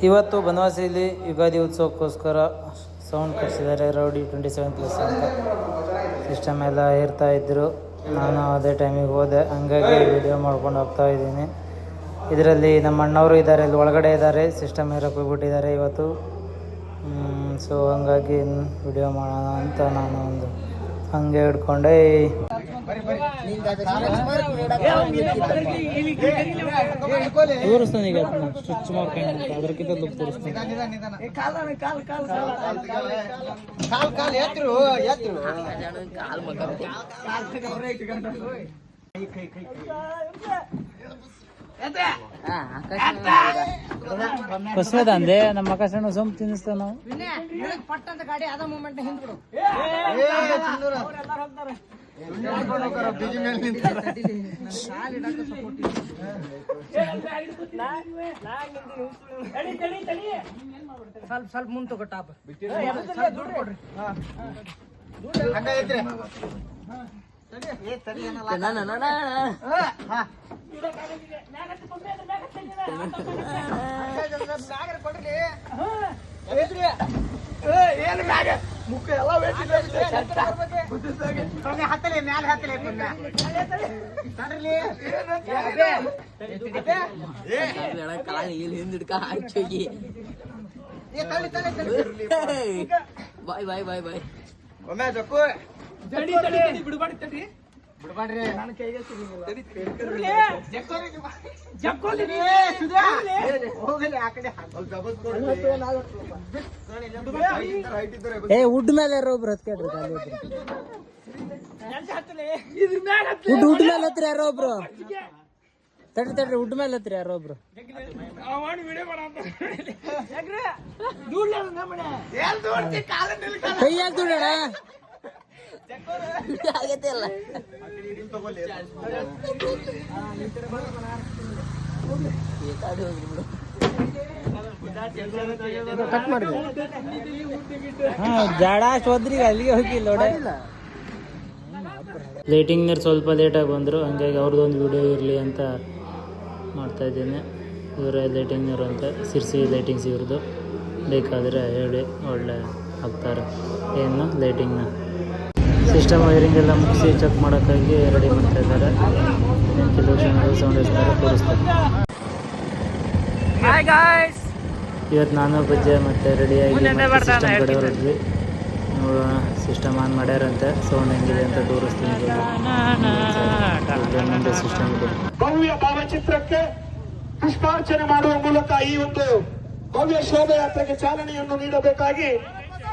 ಇವತ್ತು ಬನವಾಸಿಯಲ್ಲಿ Ugadi ಉತ್ಸವಕ್ಕೋಸ್ಕರ sound ಕಟ್ಸಿದ್ದಾರೆ rowdy 27+ ಅಂತ. System ಎಲ್ಲ ಏರ್ತಾ ಇದ್ದರು. ನಾನು ಅದೇ ಟೈಮಿಗೆ ಹೋದೆ, ಹಂಗಾಗಿ ವಿಡಿಯೋ ಮಾಡ್ಕೊಂಡು ಹೋಗ್ತಾ ಇದ್ದೀನಿ. ಇದರಲ್ಲಿ ನಮ್ಮ ಅಣ್ಣವರು ಇದ್ದಾರೆ, ಇಲ್ಲಿ ಒಳಗಡೆ ಇದ್ದಾರೆ, ಸಿಸ್ಟಮ್ ಏರಕ್ಕೆ ಹೋಗ್ಬಿಟ್ಟಿದ್ದಾರೆ ಇವತ್ತು. ಸೊ ಹಂಗಾಗಿ ವಿಡಿಯೋ ಮಾಡೋಣ ಅಂತ ನಾನು ಒಂದು ಹಂಗೆ ಹಿಡ್ಕೊಂಡೆ. ತೋರಿಸ್ತಾನೆ ಈಗ ಸ್ವಿಚ್ ಮಾಡ್ಕೊಂಡು ಅದಕ್ಕಿಂತ ಲುಕ್ ತೋರಿಸ್ತಾನೆ. ಕಸದ ಅಂದೆ ನಮ್ಮ ಆಕಾಶಣ್ಣ ಸೋಮ್ ತಿನ್ನಿಸ್ತಾವ ನಾವು. ಪಟ್ಟಂತ ಗಾಡಿ ಅದ ಮೂಮೆಂಟ್ ಹಿಂದ್ಬಿಡು. ಸ್ವಲ್ಪ ಮುಂದೆ ತಗೋ ಟಾಪ್ ಏನು ಮ್ಯಾಗ ಮುಖ ಎಲ್ಲ ಹತ್ತಲೆ ಮ್ಯಾಲ ಹತ್ತಲೆ ಹಿಂದಿಡ್ಕ ಹಾಕಿ ಬಾಯ್ ಬಾಯ್ ಬಾಯ್ ಬಾಯ್ ಒಮ್ಮೆ ಜಕ್ಕು ಬಿಡ್ಬಾಡಿ ತಡಿ ಬಿಡ್ಬಾಡ್ರಿ ನನ್ನ ಕೈಗೆ ವುಡ್ ಮೇಲೆ ಯಾರೋ ಒಬ್ರು ಹತ್ಕೇಳ್ರಿ ವುಡ್ ಮೇಲೆ ಹತ್ರಿ ಯಾರೋ ಒಬ್ರು ತಡ್ರಿ ವುಡ್ ಮೇಲೆ ಹತ್ರಿ ಯಾರೋ ಒಬ್ರು ಕೈ ಯಾಕೆ ದೂಡಣ ಆಗತ್ತೆ ಅಲ್ಲ ಕಟ್ ಮಾಡಿದೆ. ಜಾಡ ಹೋದ್ರಿ ಅಲ್ಲಿಗೆ ಹೋಗಿ ನೋಡಿಲ್ಲ. ಲೈಟಿಂಗ್ನವ್ರು ಸ್ವಲ್ಪ ಲೇಟಾಗಿ ಬಂದರು, ಹಂಗಾಗಿ ಅವ್ರದ್ದೊಂದು ವಿಡಿಯೋ ಇರಲಿ ಅಂತ ಮಾಡ್ತಾ ಇದ್ದೀನಿ. ಇವರೇ ಲೈಟಿಂಗ್ನವ್ರು ಅಂತ, ಸಿರ್ಸಿ ಲೈಟಿಂಗ್ಸ್ ಇವ್ರದ್ದು. ಬೇಕಾದರೆ ಹೇಳಿ, ಒಳ್ಳೆ ಹಾಕ್ತಾರೆ ಏನು ಲೈಟಿಂಗ್ನ. ಸಿಸ್ಟಮ್ ವೈರಿಂಗ್ ಎಲ್ಲ ಮುಗಿಸಿ ಚೆಕ್ ಮಾಡೋಕ್ಕಾಗಿ ರೆಡಿ ಮಾಡ್ತಾ ಇದ್ದಾರೆ. ಕೆಲವು ಕ್ಷಣಗಳು ಸೌಂಡ್ ಇರ್ತಾರೆ ತೋರಿಸ್ತಾರೆ. ಇವತ್ತು ನಾನು ಬಜ್ಜೆ ಮತ್ತು ರೆಡಿಯಾಗಿ ಸಿಸ್ಟಮ್ ಕಡೆ ಹೊರಟ್ವಿ. ನೋಡೋಣ, ಸಿಸ್ಟಮ್ ಆನ್ ಮಾಡ್ಯಾರಂತೆ, ಸೌಂಡ್ ಹೆಂಗಿದೆ ಅಂತ ತೋರಿಸ್ತೀನಿ. ಮುಂದೆ ಸಿಸ್ಟಮ್ ಇದೆ. ಭವ್ಯ ಭಾವಚಿತ್ರಕ್ಕೆ ಪುಷ್ಪಾರ್ಚನೆ ಮಾಡುವ ಮೂಲಕ ಈ ಒಂದು ಭವ್ಯ ಶೋಭಯಾತ್ರೆಗೆ ಚಾಲನೆಯನ್ನು ನೀಡಬೇಕಾಗಿ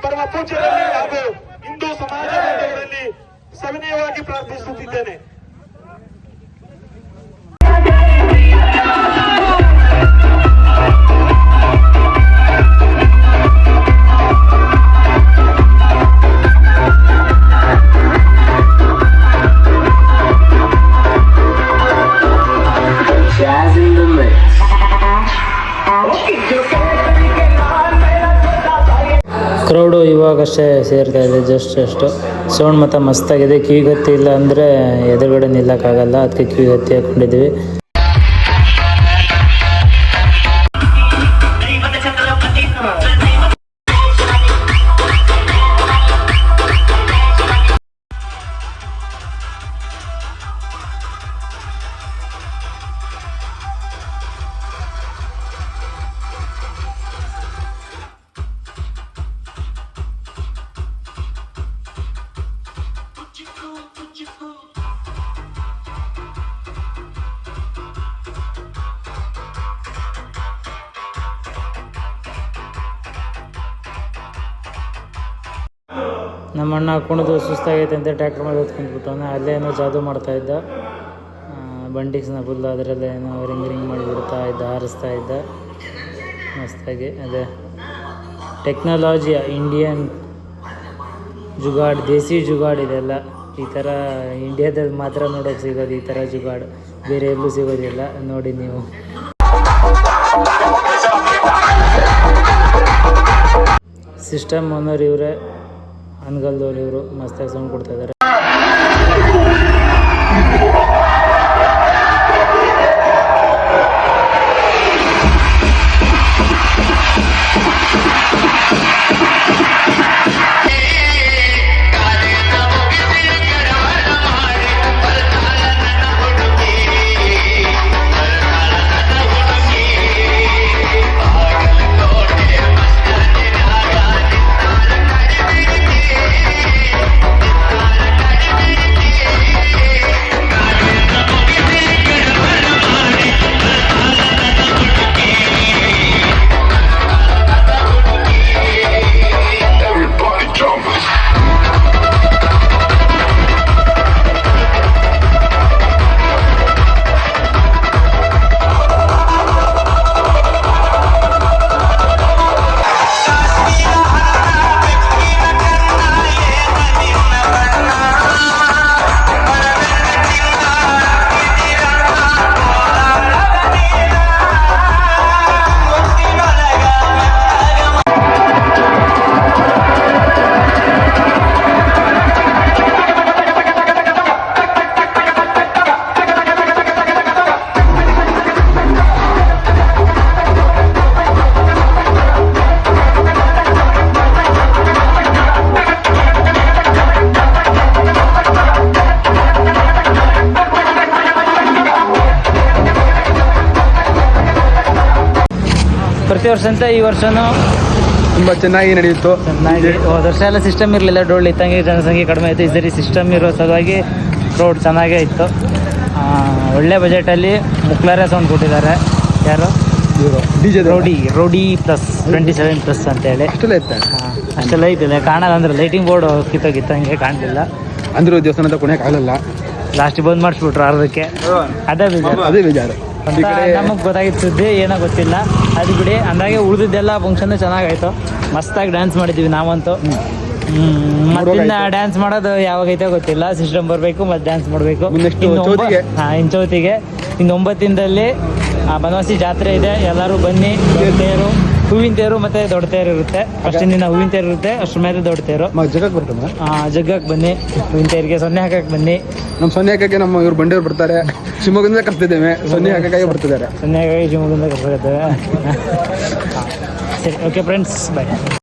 ಪರಮ ಪೂಜ್ಯರಲ್ಲಿ ಹಾಗೂ ಹಿಂದೂ ಸಮಾಜದಲ್ಲಿ ಸವಿನಯವಾಗಿ ಪ್ರಾರ್ಥಿಸುತ್ತಿದ್ದೇನೆ. ಕ್ರೌಡು ಇವಾಗಷ್ಟೇ ಸೇರ್ತಾ ಇದೆ, ಜಸ್ಟ್ ಸೌಂಡ್ ಮತ್ತು ಮಸ್ತಾಗಿದೆ. ಕಿವಿಗತ್ತಿ ಇಲ್ಲ ಅಂದರೆ ಎದುರುಗಡೆ ನಿಲ್ಲಕ್ಕಾಗಲ್ಲ, ಅದಕ್ಕೆ ಕಿವಿಗತ್ತಿ ಹಾಕ್ಕೊಂಡಿದ್ದೀವಿ. ನಮ್ಮ ಅಣ್ಣ ಕುಣಿದು ಸುಸ್ತಾಗೈತೆ ಅಂತ ಟ್ರ್ಯಾಕ್ಟರ್ ಮೇಲೆ ಹೊತ್ಕೊಂಡ್ಬಿಟ್ಟವನೆ. ಅಲ್ಲೇನೋ ಜಾದು ಮಾಡ್ತಾಯಿದ್ದ, ಬಂಡಿಕ್ಸ್ನ ಫುಲ್ ಅದರಲ್ಲೇನೋ ರಿಂಗ್ ಮಾಡಿಬಿಡ್ತಾ ಇದ್ದ, ಹಾರಿಸ್ತಾ ಇದ್ದ ಮಸ್ತಾಗಿ. ಅದೇ ಟೆಕ್ನಾಲಜಿಯ ಇಂಡಿಯನ್ ಜುಗಾಡ್, ದೇಸಿ ಜುಗಾಡ್ ಇದೆಲ್ಲ. ಈ ಥರ ಇಂಡಿಯಾದಲ್ಲಿ ಮಾತ್ರ ನೋಡೋಕೆ ಸಿಗೋದು ಈ ಥರ ಜುಗಾಡ್, ಬೇರೆ ಎಲ್ಲೂ ಸಿಗೋದಿಲ್ಲ. ನೋಡಿ ನೀವು. ಸಿಸ್ಟಮ್ ಓನರ್ ಇವರೇ, ಅನ್ಗಲ್ದವ್ರು ಇವರು. ಮಸ್ತಾಗಿ ಸೌಂಡ್ ಕೊಡ್ತಾ ಇದ್ದಾರೆ. ಪ್ರತಿ ವರ್ಷಂತೆ ಈ ವರ್ಷನೂ ತುಂಬ ಚೆನ್ನಾಗಿ ನಡೆಯಿತು. ಚೆನ್ನಾಗಿ ಹೋದ ವರ್ಷ ಎಲ್ಲ ಸಿಸ್ಟಮ್ ಇರಲಿಲ್ಲ, ಡೋಳ್ಳು ಇತ್ತಂಗೆ ಜನಸಂಖ್ಯೆ ಕಡಿಮೆ ಇತ್ತು. ಈ ಸರಿ ಸಿಸ್ಟಮ್ ಇರೋ ಸಲುವಾಗಿ ಕ್ರೌಡ್ ಚೆನ್ನಾಗೇ ಇತ್ತು. ಒಳ್ಳೆ ಬಜೆಟಲ್ಲಿ ಮುಕ್ಲಾರೆ ಸೌಂಡ್ ಕೊಟ್ಟಿದ್ದಾರೆ. ಯಾರು DJ ರೋಡಿ ಪ್ಲಸ್ 27+ ಅಂತೇಳಿ. ಅಷ್ಟೆಲ್ಲ ಇತ್ತು. ಅಷ್ಟೆಲ್ಲ ಐತಿಲ್ಲ, ಕಾಣಲ್ಲ ಅಂದ್ರೆ ಲೈಟಿಂಗ್ ಬೋರ್ಡ್ ಕಿತ್ತೋಗಿತ್ತು, ಹಂಗೆ ಕಾಣಲಿಲ್ಲ. ಅಂದ್ರೂ ದೇವಸ್ಥಾನ ಅಂತ ಕೊನೆಗೆ ಆಗಲ್ಲ. ಲಾಸ್ಟ್ ಬಂದ್ ಮಾಡಿಸ್ಬಿಟ್ರು ಅರ್ಧಕ್ಕೆ. ಅದೇ ಬೇಜಾರು. ಅದೇ ಬೇಜಾರು. ಈ ಕಡೆ ನಮಗೆ ಗೊತ್ತಾಗಿತ್ತು ಸುದ್ದಿ, ಏನೋ ಗೊತ್ತಿಲ್ಲ. ಅದು ಬಿಡಿ, ಅಂದಾಗೆ ಉಳಿದಿದ್ದೆಲ್ಲ ಫಂಕ್ಷನ್ ಚೆನ್ನಾಗಾಯ್ತು. ಮಸ್ತಾಗಿ ಡ್ಯಾನ್ಸ್ ಮಾಡಿದ್ವಿ ನಾವಂತೂ. ಮತ್ತಿನ್ನ ಡ್ಯಾನ್ಸ್ ಮಾಡೋದು ಯಾವಾಗೈತೆ ಗೊತ್ತಿಲ್ಲ. ಸಿಸ್ಟಮ್ ಬರಬೇಕು ಮತ್ತೆ ಡ್ಯಾನ್ಸ್ ಮಾಡಬೇಕು. ಇನ್ನು ಚೌತಿಗೆ ಇನ್ನು 9 ದಿನದಲ್ಲಿ ಬನವಾಸಿ ಜಾತ್ರೆ ಇದೆ. ಎಲ್ಲರೂ ಬನ್ನಿ. ತೇರು, ಹೂವಿನ ತೇರು ಮತ್ತೆ ದೊಡ್ಡ ತೇರು ಇರುತ್ತೆ. ಫಸ್ಟಿನ ದಿನ ಹೂವಿನ ತೇರು ಇರುತ್ತೆ, ಅಷ್ಟ್ರ ಮೇಲೆ ದೊಡ್ಡ ತೇರು. ಜಗಕ್ಕೆ ಬರ್ತದೆ. ಜಗ್ಗಕ್ಕೆ ಬನ್ನಿ, ಹೂವಿನ ತೇರಿಗೆ ಸೊನ್ನೆ ಹಾಕಕ್ಕೆ ಬನ್ನಿ. ನಮ್ಮ ಸೊನ್ನೆ ಹಾಕಕ್ಕೆ ನಮ್ಮ ಇವ್ರು ಬಂಡೆಯವ್ರು ಬರ್ತಾರೆ. ಶಿವಮೊಗ್ಗದಿಂದ ಕರ್ತಿದ್ದೇವೆ, ಸೊನ್ನೆ ಹಾಕಕ್ಕೆ ಬರ್ತಿದ್ದಾರೆ. ಸೊನ್ನೆ ಹಾಕಕ್ಕೆ ಶಿವಮೊಗ್ಗದಿಂದ ಕರ್ಕೊಳ್ತೇವೆ. ಸರಿ, ಓಕೆ ಫ್ರೆಂಡ್ಸ್, ಬಾಯ್.